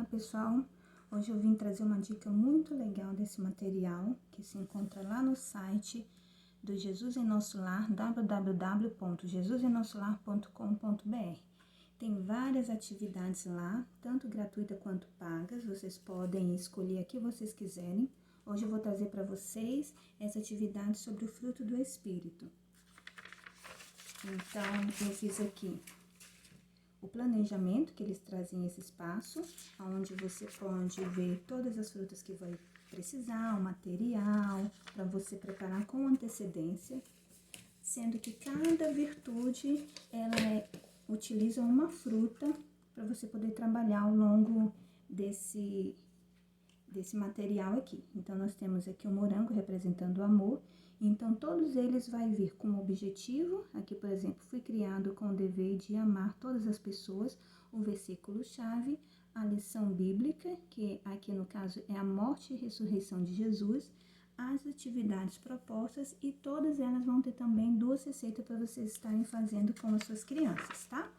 Olá pessoal, hoje eu vim trazer uma dica muito legal desse material que se encontra lá no site do Jesus em Nosso Lar, www.jesusemnossolar.com.br. Tem várias atividades lá, tanto gratuitas quanto pagas, vocês podem escolher a que vocês quiserem. Hoje eu vou trazer para vocês essa atividade sobre o fruto do Espírito. Então, eu fiz aqui o planejamento que eles trazem esse espaço, onde você pode ver todas as frutas que vai precisar, o material, para você preparar com antecedência, sendo que cada virtude, ela utiliza uma fruta para você poder trabalhar ao longo desse material aqui. Então, nós temos aqui o morango representando o amor. Então, todos eles vai vir com o objetivo. Aqui, por exemplo, fui criado com o dever de amar todas as pessoas. O versículo-chave, a lição bíblica, que aqui no caso é a morte e ressurreição de Jesus, as atividades propostas e todas elas vão ter também 2 receitas para vocês estarem fazendo com as suas crianças, tá?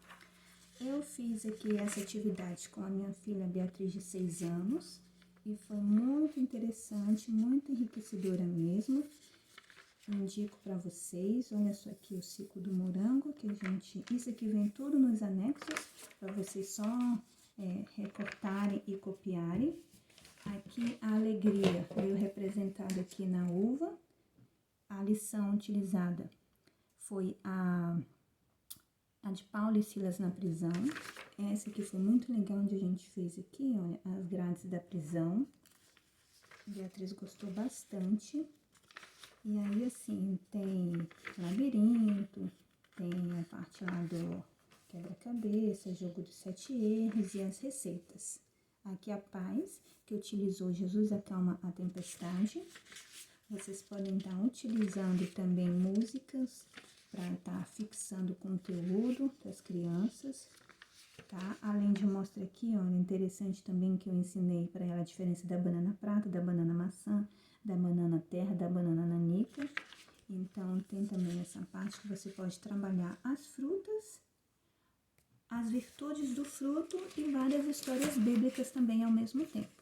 Eu fiz aqui essa atividade com a minha filha Beatriz, de 6 anos, e foi muito interessante, muito enriquecedora mesmo. Indico para vocês, olha só aqui o ciclo do morango, que isso aqui vem tudo nos anexos, para vocês só recortarem e copiarem. Aqui a alegria veio representada aqui na uva. A lição utilizada foi a de Paulo e Silas na prisão. Essa aqui foi muito legal, onde a gente fez aqui, olha, as grades da prisão. Beatriz gostou bastante. E aí, assim, tem labirinto, tem a parte lá do quebra-cabeça, jogo dos 7 erros e as receitas. Aqui a paz, que utilizou Jesus acalma a tempestade. Vocês podem estar utilizando também músicas para estar fixando o conteúdo das crianças, tá? Além de mostrar aqui, olha, interessante também que eu ensinei para ela a diferença da banana prata, da banana maçã, da banana terra, da banana nanica. Então, tem também essa parte que você pode trabalhar as frutas, as virtudes do fruto e várias histórias bíblicas também ao mesmo tempo.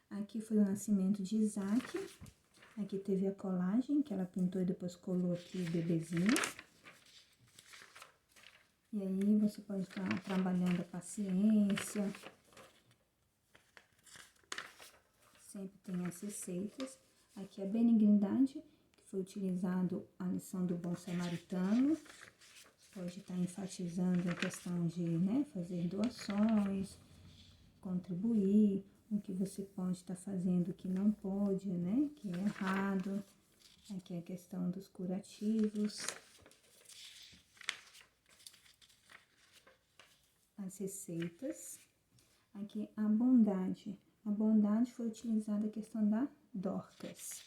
Aqui foi o nascimento de Isaac. Aqui teve a colagem, que ela pintou e depois colou aqui o bebezinho. E aí, você pode estar trabalhando a paciência. Sempre tem as receitas. Aqui a benignidade, que foi utilizado a lição do bom samaritano. Pode estar enfatizando a questão de, fazer doações, contribuir, o que você pode estar fazendo, o que não pode, que é errado. Aqui a questão dos curativos. As receitas. Aqui a bondade. A bondade foi utilizada a questão da Dorcas.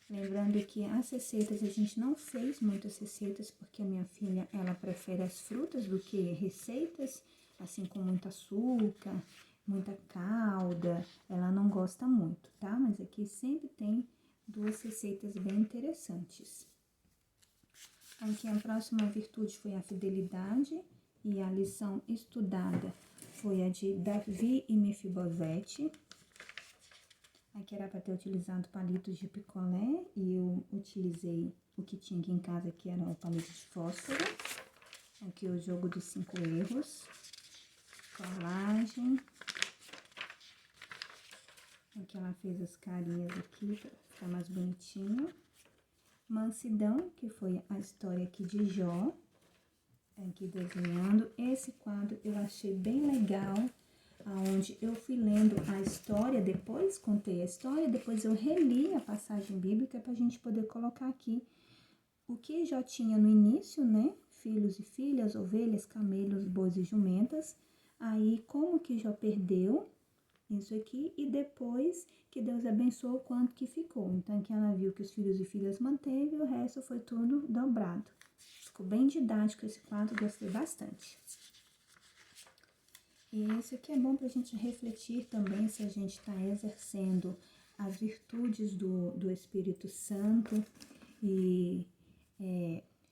Lembrando que as receitas, a gente não fez muitas receitas, porque a minha filha, ela prefere as frutas do que receitas, assim, com muito açúcar, muita calda, ela não gosta muito, tá? Mas aqui sempre tem 2 receitas bem interessantes. Aqui a próxima virtude foi a fidelidade, e a lição estudada foi a de Davi e Mefibosete. Aqui era para ter utilizado palitos de picolé e eu utilizei o que tinha aqui em casa, que era o palito de fósforo. Aqui o jogo dos 5 erros. Colagem. Aqui ela fez as carinhas aqui para ficar mais bonitinho. Mansidão, que foi a história aqui de Jó. Aqui desenhando. Esse quadro eu achei bem legal, onde eu fui lendo a história, depois contei a história, depois eu reli a passagem bíblica para a gente poder colocar aqui o que já tinha no início, filhos e filhas, ovelhas, camelos, bois e jumentas, aí como que já perdeu isso aqui e depois que Deus abençoou quanto que ficou. Então aqui ela viu que os filhos e filhas manteve e o resto foi tudo dobrado. Ficou bem didático esse quadro, gostei bastante. E isso aqui é bom para a gente refletir também se a gente está exercendo as virtudes do Espírito Santo e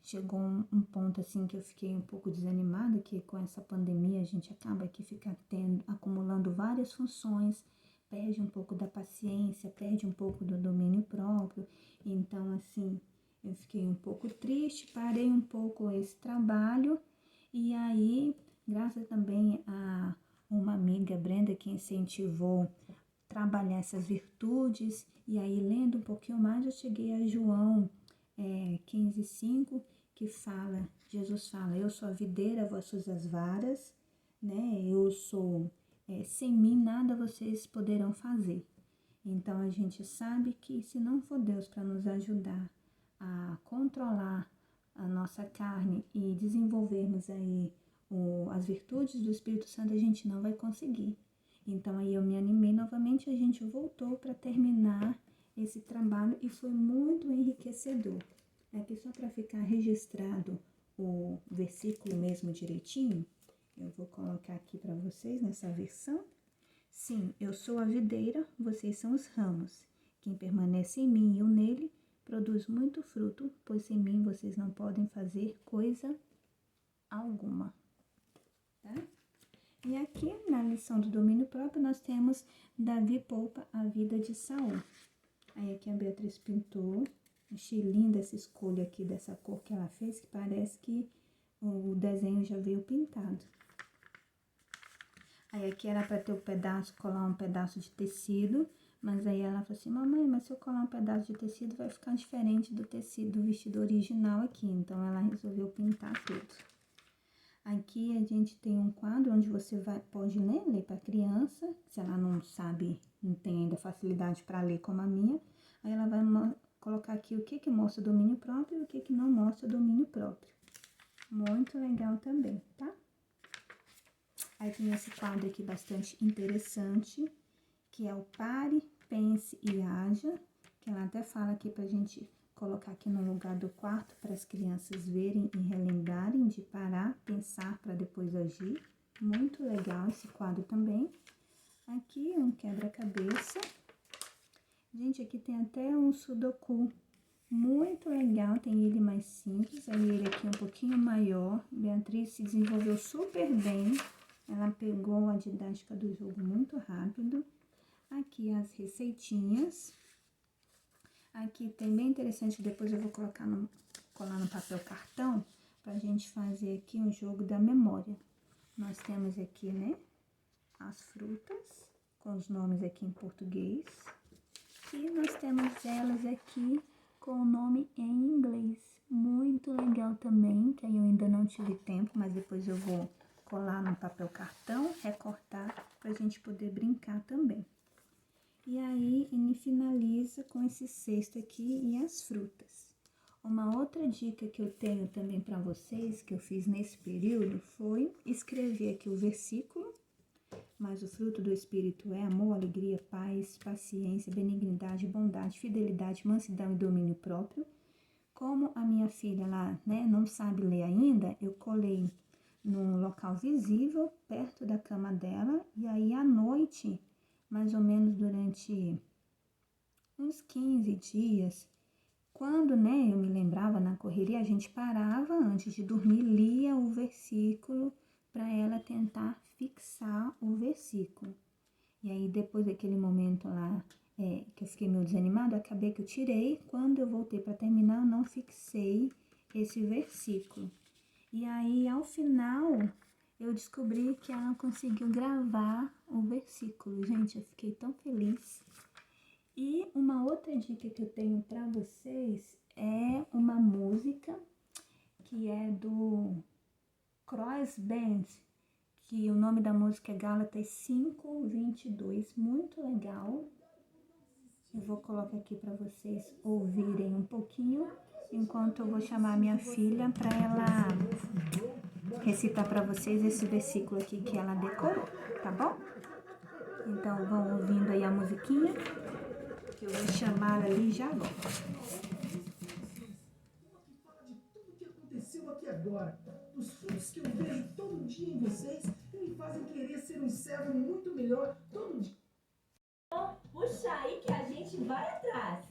chegou um ponto assim que eu fiquei um pouco desanimada, que com essa pandemia a gente acaba que fica acumulando várias funções, perde um pouco da paciência, perde um pouco do domínio próprio. Então, assim, eu fiquei um pouco triste, parei um pouco esse trabalho e aí, graças também a uma amiga, Brenda, que incentivou trabalhar essas virtudes, e aí lendo um pouquinho mais eu cheguei a João 15:5, que fala, Jesus fala, eu sou a videira, vós sois as varas, né? Eu sou, sem mim nada vocês poderão fazer. Então a gente sabe que se não for Deus para nos ajudar a controlar a nossa carne e desenvolvermos aí as virtudes do Espírito Santo, a gente não vai conseguir. Então aí eu me animei novamente, a gente voltou para terminar esse trabalho e foi muito enriquecedor. Aqui só para ficar registrado o versículo mesmo direitinho, eu vou colocar aqui para vocês nessa versão. Sim, eu sou a videira, vocês são os ramos. Quem permanece em mim e eu nele, produz muito fruto, pois sem mim vocês não podem fazer coisa alguma. Tá? E aqui na lição do domínio próprio nós temos Davi poupa a vida de Saul. Aí aqui a Beatriz pintou, achei linda essa escolha aqui dessa cor que ela fez, que parece que o desenho já veio pintado. Aí aqui era para ter colar um pedaço de tecido, mas aí ela falou assim, mamãe, mas se eu colar um pedaço de tecido vai ficar diferente do tecido do vestido original aqui, então ela resolveu pintar tudo. Aqui a gente tem um quadro onde você pode ler para a criança, se ela não sabe, não tem ainda facilidade para ler como a minha, aí ela vai colocar aqui o que mostra domínio próprio e o que não mostra domínio próprio. Muito legal também, tá? Aí tem esse quadro aqui bastante interessante, que é o pare, pense e haja, que ela até fala aqui pra gente colocar aqui no lugar do quarto para as crianças verem e relembrarem de parar, pensar para depois agir. Muito legal esse quadro também. Aqui um quebra-cabeça. Gente, aqui tem até um sudoku. Muito legal, tem ele mais simples, aí ele aqui um pouquinho maior. Beatriz se desenvolveu super bem. Ela pegou a didática do jogo muito rápido. Aqui as receitinhas. Aqui tem bem interessante, depois eu vou colar no papel cartão, pra gente fazer aqui um jogo da memória. Nós temos aqui, né, as frutas, com os nomes aqui em português. E nós temos elas aqui com o nome em inglês. Muito legal também, que aí eu ainda não tive tempo, mas depois eu vou colar no papel cartão, recortar, pra gente poder brincar também. E aí, ele finaliza com esse cesto aqui e as frutas. Uma outra dica que eu tenho também para vocês, que eu fiz nesse período, foi escrever aqui o versículo, mas o fruto do Espírito é amor, alegria, paz, paciência, benignidade, bondade, fidelidade, mansidão e domínio próprio. Como a minha filha lá, né, não sabe ler ainda, eu colei num local visível, perto da cama dela, e aí à noite, mais ou menos durante uns 15 dias, quando, né, eu me lembrava na correria, a gente parava antes de dormir, lia o versículo para ela tentar fixar o versículo. E aí, depois daquele momento lá, que eu fiquei meio desanimada, acabei que eu tirei. Quando eu voltei para terminar, eu não fixei esse versículo. E aí, ao final, eu descobri que ela conseguiu gravar o versículo. Gente, eu fiquei tão feliz. E uma outra dica que eu tenho para vocês é uma música que é do Cross Band, que o nome da música é Gálatas 5:22, muito legal. Eu vou colocar aqui para vocês ouvirem um pouquinho, enquanto eu vou chamar a minha filha para ela recitar para vocês esse versículo aqui que ela decorou, tá bom? Então vão ouvindo aí a musiquinha, que eu vou chamar ali já agora. Aqui agora, os frutos que eu vejo todo dia em vocês me fazem querer ser um servo muito melhor todo dia. Puxa aí que a gente vai atrás.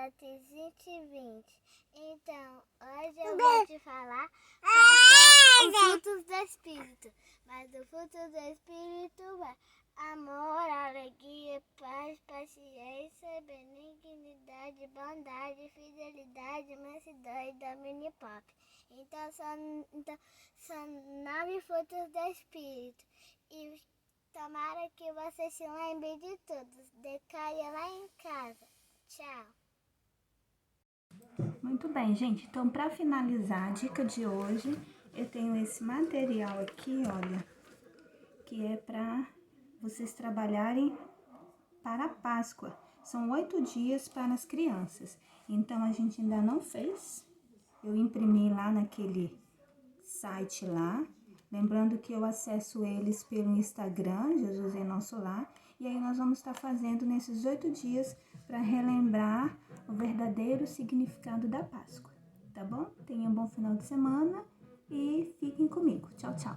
Gênesis 20:20. Então, hoje eu vou te falar quais são os frutos do Espírito. Mas o fruto do Espírito é amor, alegria, paz, paciência, benignidade, bondade, fidelidade, mansidão e domínio próprio. Então, são 9 frutos do Espírito. E tomara que você se lembre de todos. Decore lá em casa. Tchau. Muito bem, gente. Então, para finalizar a dica de hoje, eu tenho esse material aqui, olha, que é para vocês trabalharem para a Páscoa. São 8 dias para as crianças. Então, a gente ainda não fez. Eu imprimi lá naquele site lá. Lembrando que eu acesso eles pelo Instagram, Jesus em Nosso Lar. E aí nós vamos estar fazendo nesses 8 dias para relembrar o verdadeiro significado da Páscoa. Tá bom? Tenham um bom final de semana e fiquem comigo. Tchau, tchau.